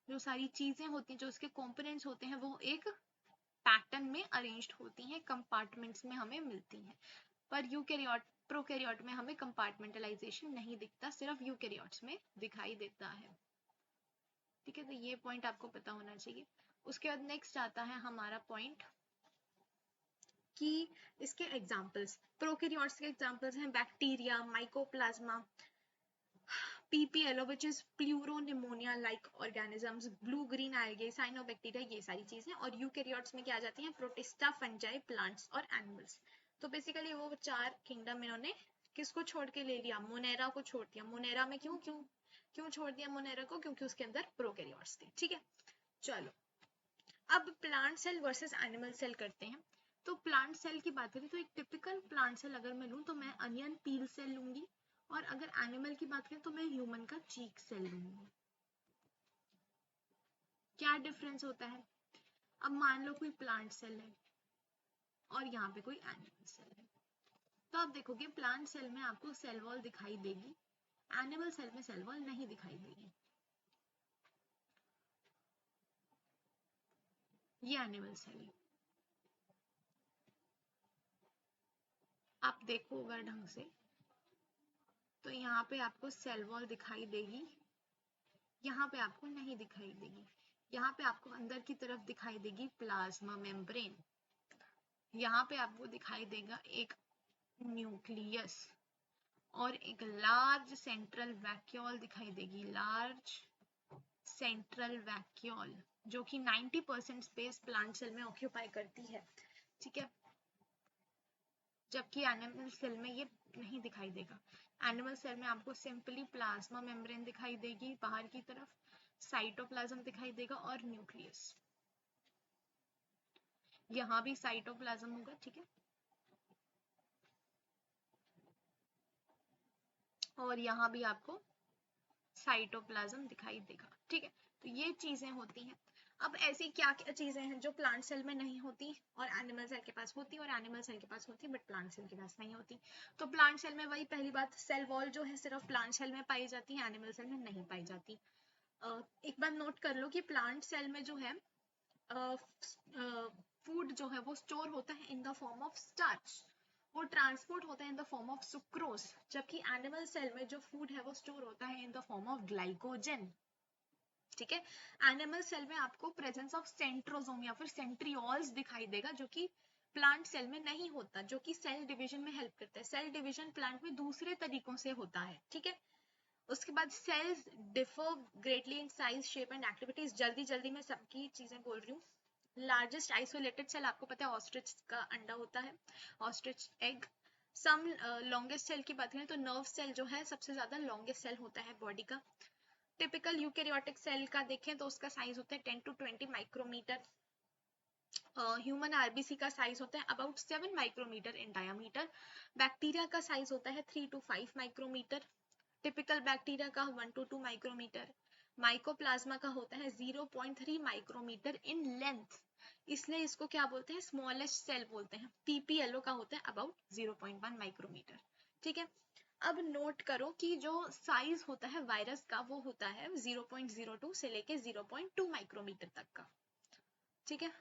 जो सारी चीजें होती हैं, जो उसके कंपोनेंट्स होते हैं, वो एक पैटर्न में अरेंज्ड होती हैं, कंपार्टमेंट्स में हमें मिलती हैं। पर यूकैरियोट प्रोकैरियोट में हमें कंपार्टमेंटलाइजेशन नहीं दिखता, सिर्फ यूकैरियोट्स में दिखाई देता है, ठीक है। तो ये पॉइंट आपको पता होना चाहिए। उसके बाद नेक्स्ट आता है हमारा पॉइंट कि इसके एग्जांपल्स, प्रोकैरियोट्स के एग्जांपल्स हैं bacteria, mycoplasma, PPLO which is pleuropneumonia like organisms, blue green algae, cyanobacteria, ये सारी चीजें। और यूकैरियोट्स में क्या आ जाती हैं, प्रोटिस्टा, फंजाई, प्लांट्स और एनिमल्स। तो बेसिकली वो चार किंगडम इन्होंने किसको छोड़ के ले लिया, मोनेरा को छोड़ दिया। मोनेरा में क्यों क्यों क्यों छोड़ दिया मोनेरा को? क्योंकि उसके अंदर प्रोकैरियोट्स थे। ठीक है, चलो अब plant cell versus animal cell करते हैं। तो प्लांट सेल की बात करें तो एक टिपिकल प्लांट सेल अगर मैं लूँ तो मैं अनियन पील सेल लूंगी, और अगर एनिमल की बात करें तो मैं ह्यूमन का चीक सेल लूंगी। क्या डिफरेंस होता है? अब मान लो कोई प्लांट सेल है और यहाँ पे कोई एनिमल सेल है, तो आप देखोगे प्लांट सेल में आपको सेल वॉल दिखाई देगी, एनिमल सेल में सेल वॉल नहीं दिखाई देगी। ये एनिमल सेल है, आप देखो अगर ढंग से तो यहाँ पे आपको सेल वॉल दिखाई देगी, यहाँ पे आपको नहीं दिखाई देगी। यहाँ पे आपको अंदर की तरफ दिखाई देगी प्लाज्मा मेम्ब्रेन, यहाँ पे आपको दिखाई देगा एक न्यूक्लियस और एक लार्ज सेंट्रल वैक्यूल दिखाई देगी, लार्ज सेंट्रल वैक्यूल, जो कि 90% स्पेस प्लांट सेल में ऑक्यूपाई करती है। ठीक है, जबकि एनिमल सेल में ये नहीं दिखाई देगा। एनिमल सेल में आपको सिंपली प्लाज्मा मेम्ब्रेन दिखाई देगी बाहर की तरफ, साइटोप्लाज्म दिखाई देगा और न्यूक्लियस। यहाँ भी साइटोप्लाज्म होगा। ठीक है, और यहाँ भी आपको साइटोप्लाज्म दिखाई देगा। ठीक है, तो ये चीजें होती हैं। अब ऐसी क्या क्या चीजें हैं जो प्लांट सेल में नहीं होती और एनिमल सेल के पास होती, और एनिमल सेल के पास होती बट प्लांट सेल के पास नहीं होती? तो प्लांट सेल में वही पहली बात, सेल वॉल जो है सिर्फ प्लांट सेल में पाई जाती है, एनिमल सेल में नहीं पाई जाती। एक बात नोट कर लो कि प्लांट सेल में जो है फूड जो है वो स्टोर होता है in the form of starch, वो ट्रांसपोर्ट होता है in the form of sucrose, जबकि एनिमल सेल में जो फूड है वो स्टोर होता है in the form of glycogen. ठीक है, एनिमल सेल में आपको प्रेजेंस ऑफ सेंट्रोसोम या फिर सेंट्रियोल्स दिखाई देगा, जो कि प्लांट सेल में नहीं होता, जो कि सेल डिवीजन में हेल्प करता है। सेल डिवीजन प्लांट में दूसरे तरीकों से होता है। ठीक है, उसके बाद cells differ greatly in size, shape and activities. जल्दी जल्दी मैं सबकी चीजें बोल रही हूँ। लार्जेस्ट आइसोलेटेड सेल आपको पता है ऑस्ट्रिच का अंडा होता है, ऑस्ट्रिच एग। सम लॉन्गेस्ट सेल की बात करें तो नर्व सेल जो है सबसे ज्यादा लॉन्गेस्ट सेल होता है बॉडी का। टिपिकल यूकेरियोटिक सेल का देखें तो उसका साइज होता है 10 to 20 माइक्रोमीटर। ह्यूमन आरबीसी का साइज होता है about 7 micrometre in diameter. Bacteria का साइज होता है 3 to 5 माइक्रोमीटर। टिपिकल बैक्टीरिया का 1 to 2 माइक्रोमीटर। माइकोप्लाज्मा का होता है 0.3 माइक्रोमीटर इन लेंथ, इसलिए इसको क्या बोलते हैं? स्मॉलेस्ट सेल बोलते हैं। पीपीएलओ का होता है अबाउट 0.1 माइक्रोमीटर। ठीक है, अब नोट करो कि जो साइज होता है वायरस का वो होता है 0.02 से लेके 0.2 माइक्रोमीटर तक का। ठीक है,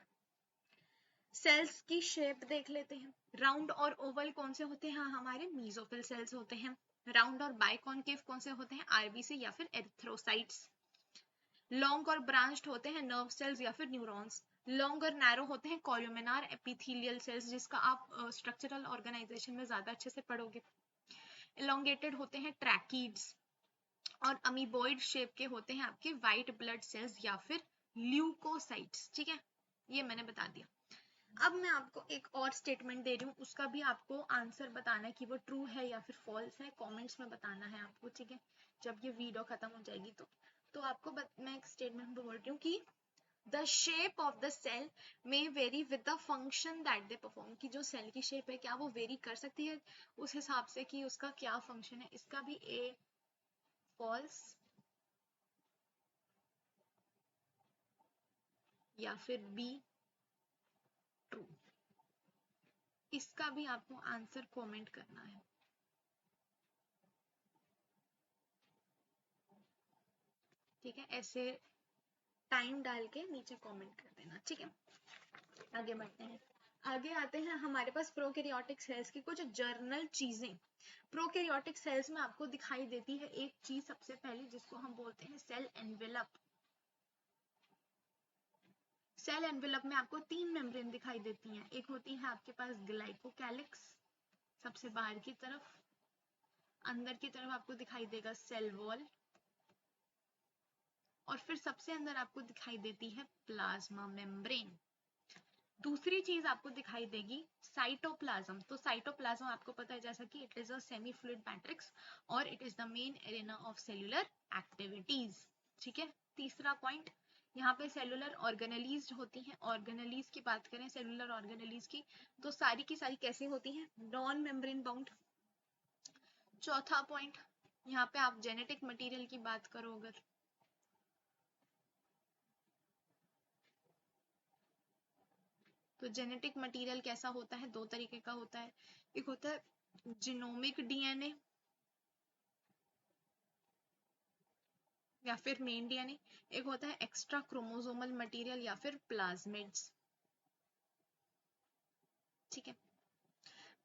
सेल्स की शेप देख लेते हैं। राउंड और ओवल कौन से होते हैं? हाँ, हमारे मीजोफिल सेल्स होते हैं। राउंड और बाइकॉनकेव कौन से होते हैं? आरबीसी या फिर एरिथ्रोसाइट्स। लॉन्ग और ब्रांच्ड होते हैं नर्व सेल्स या फिर न्यूरॉन्स। लॉन्ग और नैरो होते हैं कॉलुमिनार एपिथेलियल सेल्स, जिसका आप स्ट्रक्चरल ऑर्गेनाइजेशन में ज्यादा अच्छे से पढ़ोगे। इलोंगेटेड होते हैं ट्रैकीड्स, और अमीबॉइड शेप के होते हैं आपके व्हाइट ब्लड सेल्स या फिर ल्यूकोसाइट्स। ठीक है, ये मैंने बता दिया। अब मैं आपको एक और स्टेटमेंट दे रही हूँ, उसका भी आपको आंसर बताना है कि वो ट्रू है या फिर फॉल्स है, कमेंट्स में बताना है आपको। ठीक है, जब ये वीडियो खत्म हो जाएगी तो आपको मैं एक स्टेटमेंट बोल रही हूँ कि the shape of the cell may vary with the function that they perform, कि जो सेल की शेप है क्या वो वेरी कर सकती है उस हिसाब से कि उसका क्या फंक्शन है। इसका भी ए फॉल्स या फिर बी ट्रू, इसका भी आपको आंसर कमेंट करना है। ठीक है, ऐसे टाइम डाल के नीचे कमेंट कर देना। ठीक है, आगे बढ़ते हैं। आगे आते हैं हमारे पास प्रोकैरियोटिक सेल्स की कुछ जर्नल चीजें। प्रोकैरियोटिक सेल्स में आपको दिखाई देती है एक चीज सबसे पहले, जिसको हम बोलते हैं सेल एनवेलप। सेल एनवेलप में आपको 3 मेम्ब्रेन दिखाई देती हैं। एक होती है आपके पास ग्लाइकोकैलिक्स सबसे बाहर की तरफ, अंदर की तरफ आपको दिखाई देगा सेल वॉल, और फिर सबसे अंदर आपको दिखाई देती है प्लाज्मा मेम्ब्रेन। दूसरी चीज आपको दिखाई देगी साइटोप्लाज्म। तो साइटोप्लाज्म आपको पता है जैसा कि it is a semi fluid matrix और it is the main arena of cellular activities. ठीक है, तीसरा पॉइंट, यहाँ पे सेलुलर ऑर्गेनेलीज होती हैं। ऑर्गेनेलीज की बात करें, सेलुलर ऑर्गेनेलीज की, तो सारी की सारी कैसी होती हैं? Non membrane bound. चौथा पॉइंट, यहाँ पे आप जेनेटिक मटेरियल की बात करो अगर, तो जेनेटिक मटेरियल कैसा होता है? दो तरीके का होता है। एक होता है जीनोमिक डीएनए या फिर मेन डीएनए, एक होता है एक्स्ट्रा क्रोमोसोमल मटेरियल या फिर प्लाज्मिड्स। ठीक है,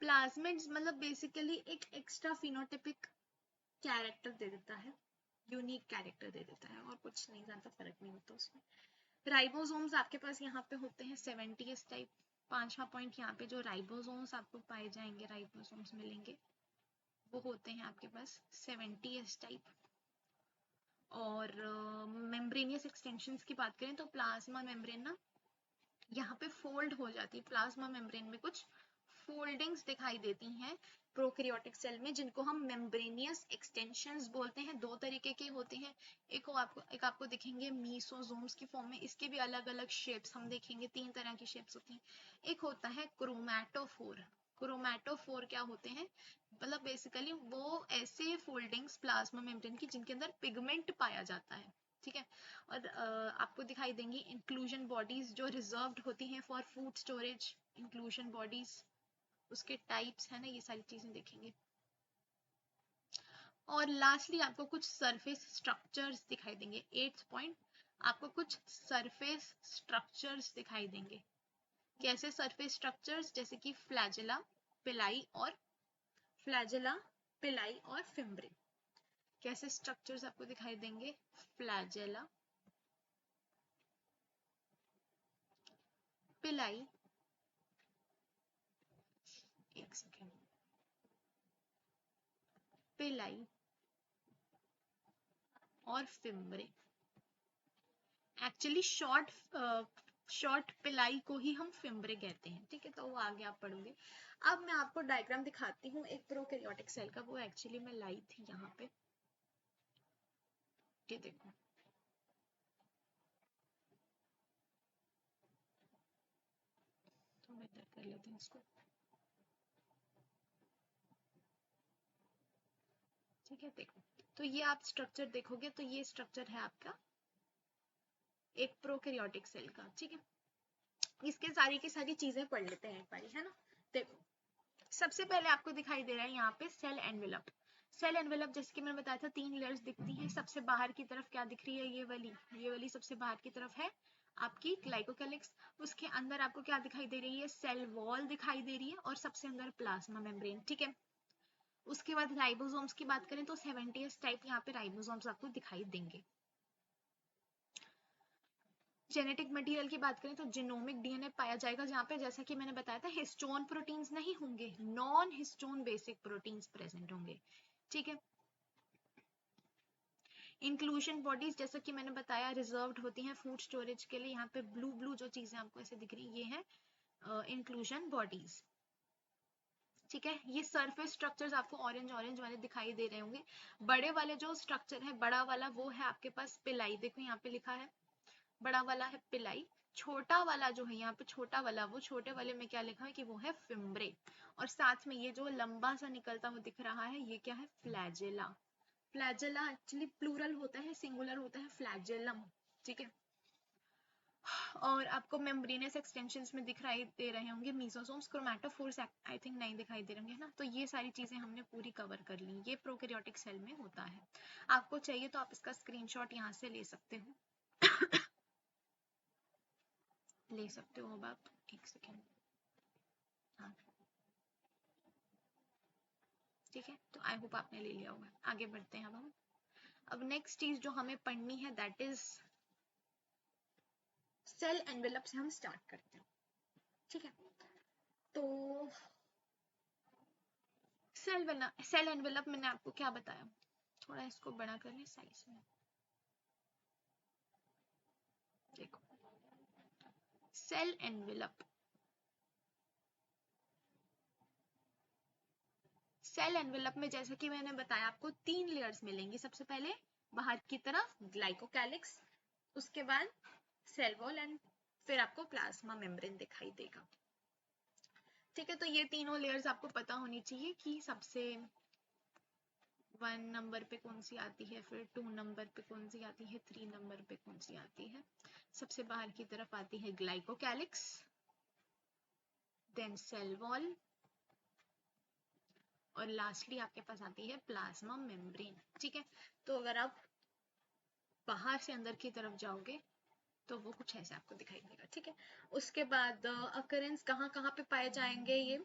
प्लाज्मिड्स मतलब बेसिकली एक एक्स्ट्रा फिनोटाइपिक कैरेक्टर दे देता है, यूनिक कैरेक्टर दे देता है, और कुछ नहीं, ज्यादा फर्क नहीं होता उसमें। राइबोसोम्स आपके पास यहाँ पे होते हैं 70s टाइप। पांचवा पॉइंट, यहाँ पे जो राइबोसोम्स आपको पाए जाएंगे, राइबोसोम्स मिलेंगे, वो होते हैं आपके पास 70s टाइप। और मेम्ब्रेनियस एक्सटेंशंस की बात करें तो प्लाज्मा मेम्ब्रेन ना यहाँ पे फोल्ड हो जाती है। प्लाज्मा मेम्ब्रेन में कुछ फोल्डिंग्स दिखाई देती हैं प्रोकैरियोटिक सेल में, जिनको हम मेम्ब्रेनियस एक्सटेंशंस बोलते हैं। दो तरीके के होते हैं, एक आपको दिखेंगे मीसोजोम्स की फॉर्म में, इसके भी अलग अलग शेप्स हम देखेंगे, तीन तरह की शेप्स होती हैं। एक होता है क्रोमैटोफोर। क्रोमैटोफोर क्या होते हैं? मतलब बेसिकली वो ऐसे फोल्डिंग्स प्लाज्मा मेम्ब्रेन की जिनके अंदर पिगमेंट पाया जाता है। ठीक है, और आपको दिखाई देंगी इंक्लूजन बॉडीज जो रिजर्व्ड होती हैं for food storage. Inclusion bodies, उसके टाइप्स है ना, ये सारी चीजें देखेंगे। और लास्टली आपको कुछ सरफेस स्ट्रक्चर्स दिखाई देंगे। 8th पॉइंट, आपको कुछ सरफेस स्ट्रक्चर्स दिखाई देंगे। कैसे सरफेस स्ट्रक्चर्स? जैसे कि फ्लैजेला, पिलाई और फ्लैजेला, पिलाई और फिम्ब्रे। कैसे स्ट्रक्चर्स आपको दिखाई देंगे? फ्लैजेला, पिलाई, एक सेकेंड, पिलाई और फिम्ब्रे। एक्चुअली शॉर्ट पिलाई को ही हम फिम्ब्रे कहते हैं। ठीक है, तो वो आगे आप पढ़ोगे। अब मैं आपको डायग्राम दिखाती हूँ एक प्रोकैरियोटिक सेल का, वो एक्चुअली मैं लाई थी यहाँ पे, ये देखो। तो बेटर कर लेते हैं इसको। ठीक है, देखो, तो ये आप स्ट्रक्चर देखोगे तो ये स्ट्रक्चर है आपका एक प्रोकैरियोटिक सेल का। ठीक है, इसके सारी की सारी चीजें पढ़ लेते हैं एक बारी, है ना। देखो, सबसे पहले आपको दिखाई दे रहा है यहाँ पे सेल एनवेलप। सेल एनवेलप जैसे कि मैंने बताया था, 3 लेयर्स दिखती हैं। सबसे बाहर की तरफ क्या दिख रही है? ये वाली सबसे बाहर की तरफ है आपकी ग्लाइकोकैलिक्स। उसके अंदर आपको क्या दिखाई दे रही है? सेल वॉल दिखाई दे रही है, और सबसे अंदर प्लाज्मा मेम्ब्रेन। ठीक है, उसके बाद राइबोसोम्स की बात करें तो 70s टाइप यहाँ पे राइबोसोम्स आपको दिखाई देंगे। जेनेटिक मटेरियल की बात करें तो जीनोमिक डीएनए पाया जाएगा, जहाँ पे जैसा कि मैंने बताया था हिस्टोन प्रोटीन्स नहीं होंगे, non histone basic proteins present होंगे। ठीक है, इंक्लूजन बॉडीज जैसा कि मैंने बताया रिजर्व्ड होती हैं फूड स्टोरेज के लिए। यहाँ पे ब्लू ब्लू जो चीजें आपको ऐसे दिख रही, ये है इंक्लूजन बॉडीज। ठीक है, ये सरफेस स्ट्रक्चर्स आपको ऑरेंज ऑरेंज वाले दिखाई दे रहे होंगे। बड़े वाले जो स्ट्रक्चर है, बड़ा वाला, वो है आपके पास पिलाई। देखो यहाँ पे लिखा है, बड़ा वाला है पिलाई। छोटा वाला जो है यहाँ पे, छोटा वाला, वो छोटे वाले में क्या लिखा है कि वो है फिम्ब्रे। और साथ में ये जो लंबा सा निकलता हुआ दिख रहा है, ये क्या है? फ्लैजेला। फ्लैजेला एक्चुअली प्लूरल होता है, सिंगुलर होता है फ्लैजेलम। ठीक है, और आपको मेम्ब्रेनस एक्सटेंशंस में दिखाई दे रहे होंगे मीसोसोम्स, क्रोमैटोफोर्स आई थिंक नहीं दिखाई दे रहे होंगे ना। तो ये सारी चीजें हमने पूरी कवर कर ली। ये प्रोकैरियोटिक सेल में होता है। आपको चाहिए तो आप इसका स्क्रीनशॉट यहाँ से ले सकते हो। ले सकते हो अब आप, एक सेकेंड। हाँ, ठीक है, तो आई होप आपने ले लिया होगा। आगे बढ़ते हैं अब हम। अब नेक्स्ट चीज जो हमें पढ़नी है दैट इज सेल एनवेलप से हम स्टार्ट करते हैं। ठीक है, तो सेल एनवेलप मैंने आपको क्या बताया, थोड़ा इसको बड़ा कर लें साइज में। देखो, सेल एनवेलप सेल एनवेलप में जैसे कि मैंने बताया आपको 3 लेयर्स मिलेंगी। सबसे पहले बाहर की तरफ ग्लाइकोकैलिक्स, उसके बाद सेल वॉल एंड फिर आपको प्लाज्मा मेम्ब्रेन दिखाई देगा। ठीक है, तो ये तीनों लेयर्स आपको पता होनी चाहिए कि सबसे 1 नंबर पे कौन सी आती है, फिर 2 नंबर पे कौन सी आती है, 3 नंबर पे कौन सी आती है। सबसे बाहर की तरफ आती है ग्लाइकोकैलिक्स, देन सेल वॉल और लास्टली आपके पास आती है प्लाज्मा मेम्ब्रेन। ठीक है, तो अगर आप बाहर से अंदर की तरफ जाओगे तो वो कुछ ऐसे आपको दिखाई देगा। ठीक है, उसके बाद अकरेंस कहाँ कहाँ पे पाए जाएंगे, ये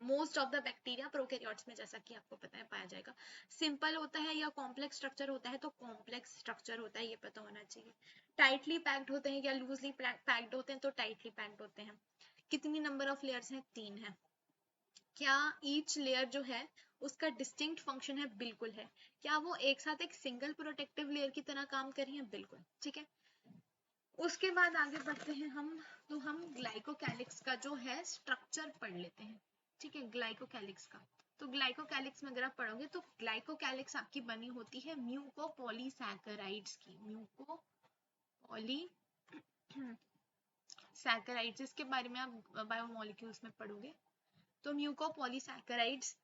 most of the bacteria prokaryotes में जैसा कि आपको पता है पाया जाएगा। सिंपल होता है या कॉम्प्लेक्स स्ट्रक्चर होता है, तो कॉम्प्लेक्स स्ट्रक्चर होता है, ये पता होना चाहिए। टाइटली पैक्ड होते हैं या लूजली पैक्ड होते हैं, तो टाइटली पैक्ड होते हैं। कितनी नंबर ऑफ लेयर्स हैं, 3 है। क्या ईच लेयर जो है उसका डिस्टिंक्ट फंक्शन है, बिल्कुल है। क्या वो एक साथ एक सिंगल प्रोटेक्टिव लेयर की तरह काम कर रही है, बिल्कुल। ठीक है, उसके बाद आगे बढ़ते हैं हम, तो हम ग्लाइकोकैलिक्स का जो है स्ट्रक्चर पढ़ लेते हैं। ठीक है, ग्लाइकोकैलिक्स का, तो ग्लाइकोकैलिक्स में अगर आप पढ़ोगे तो ग्लाइकोकैलिक्स आपकी बनी होती है म्यूकोपॉलीसैकेराइड्स की, म्यूकोपॉलीसैकेराइड्स, इसके बारे में आप बायोमोलिक्यूल्स में पढ़ोगे। तो म्यूकोपॉलीसैकेराइड्स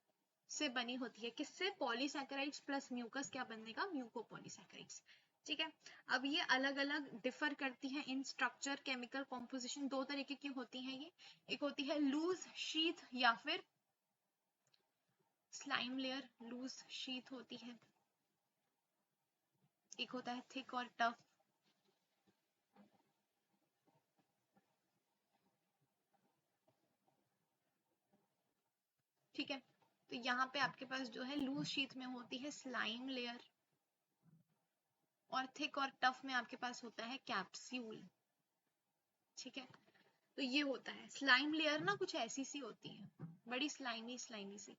से बनी होती है, किससे, पॉलीसैकेराइड्स प्लस म्यूकस क्या बनेगा, म्यूकोपॉलीसैकेराइड्स। ठीक है, अब ये अलग अलग डिफर करती हैं इन स्ट्रक्चर, केमिकल कॉम्पोजिशन। 2 तरीके की होती हैं ये, एक होती है लूज शीथ या फिर स्लाइम लेयर, लूज शीथ होती है, एक होता है थिक और टफ। ठीक है, तो यहाँ पे आपके पास जो है लूज शीथ में होती है स्लाइम लेयर और थिक और टफ में आपके पास होता है कैप्सूल। ठीक है, तो ये होता है स्लाइम लेयर ना, कुछ ऐसी सी होती है, बड़ी स्लाइमी स्लाइमी सी।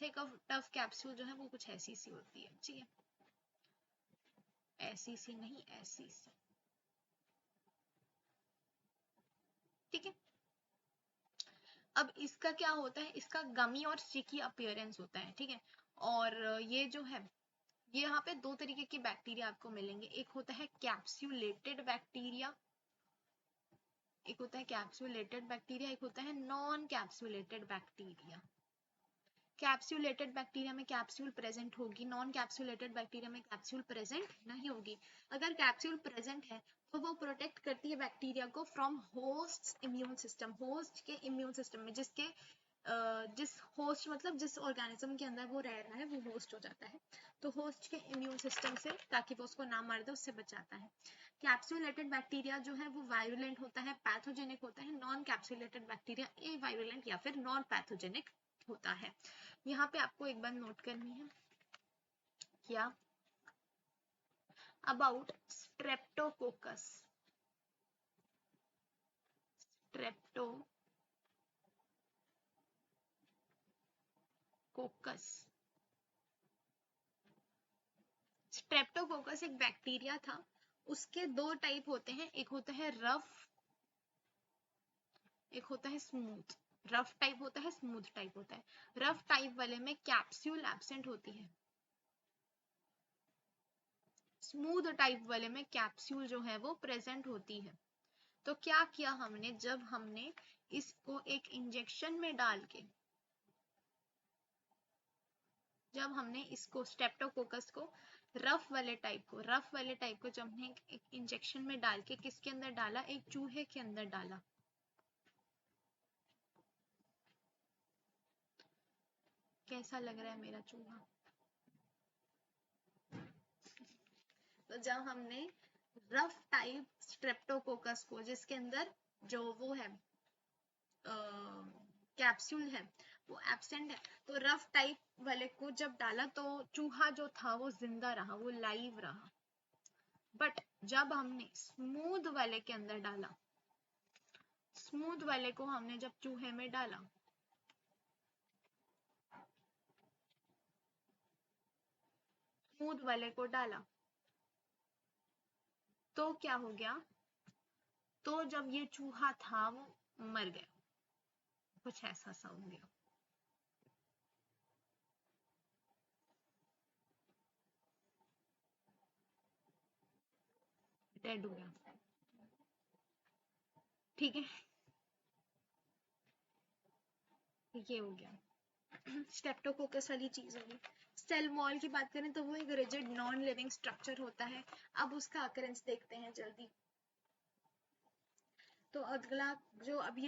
थिक और टफ कैप्सूल जो है वो कुछ ऐसी सी होती है। ठीक है, ऐसी सी नहीं, ऐसी सी। ठीक है, अब इसका क्या होता है, इसका गमी और स्टिकी अपीयरेंस होता है। ठीक है, और ये जो है, ये यहाँ पे 2 तरीके के बैक्टीरिया आपको मिलेंगे, एक होता है कैप्सुलेटेड बैक्टीरिया, एक होता है कैप्सुलेटेड बैक्टीरिया, एक होता है non capsulated bacteria. Capsulated bacteria में कैप्सूल प्रेजेंट होगी, नॉन कैप्सुलेटेड बैक्टीरिया में कैप्सूल प्रेजेंट नहीं होगी। अगर कैप्सूल प्रेजेंट है तो वो प्रोटेक्ट करती है बैक्टीरिया को from host immune system, host के इम्यून सिस्टम में, जिस होस्ट मतलब जिस ऑर्गेनिज्म के अंदर वो रह रहा है वो होस्ट हो जाता है, तो होस्ट के इम्यून सिस्टम से, ताकि वो उसको ना मार दे, उससे बचाता है। कैप्सुलेटेड बैक्टीरिया जो है वो वायरुलेंट होता है, पैथोजेनिक होता है। नॉन कैप्सुलेटेड बैक्टीरिया ए वायरुलेंट या फिर नॉन पैथोजेनिक होता है। यहाँ पे आपको एक बार नोट करनी है, क्या, अबाउट स्ट्रेप्टोकोकस, स्ट्रेप्टोकोकस। स्ट्रेप्टोकोकस एक बैक्टीरिया था, उसके 2 टाइप होते हैं, एक होता है रफ, एक होता है स्मूथ। रफ टाइप होता है, स्मूथ टाइप होता है। रफ टाइप वाले में कैप्सूल एब्सेंट होती है, स्मूथ टाइप वाले में कैप्सूल जो है वो प्रेजेंट होती है। तो क्या किया हमने, जब हमने इसको एक इंजेक्शन में डाल के, जब हमने इसको स्ट्रेप्टोकोकस को रफ वाले टाइप को जब हमने एक इंजेक्शन में डाल के किसके अंदर डाला, एक चूहे के अंदर डाला। कैसा लग रहा है मेरा चूहा? तो जब हमने रफ टाइप स्ट्रेप्टोकोकस को, जिसके अंदर जो वो है कैप्सूल है वो एब्सेंट है, तो रफ टाइप वाले को जब डाला तो चूहा जो था वो जिंदा रहा, वो लाइव रहा। बट जब हमने स्मूथ वाले के अंदर डाला, स्मूथ वाले को हमने जब चूहे में डाला, स्मूथ वाले को डाला, तो क्या हो गया, तो जब ये चूहा था वो मर गया, कुछ ऐसा सा हो गया। डेड हो गया। ठीक है, ये हो गया। स्टेप्टोकोकस वाली चीज होगी। सेल वॉल की बात करें तो वो एक रिजिड नॉन लिविंग स्ट्रक्चर होता है। अब उसका अकरेंस देखते हैं जल्दी। तो अगला जो अब ये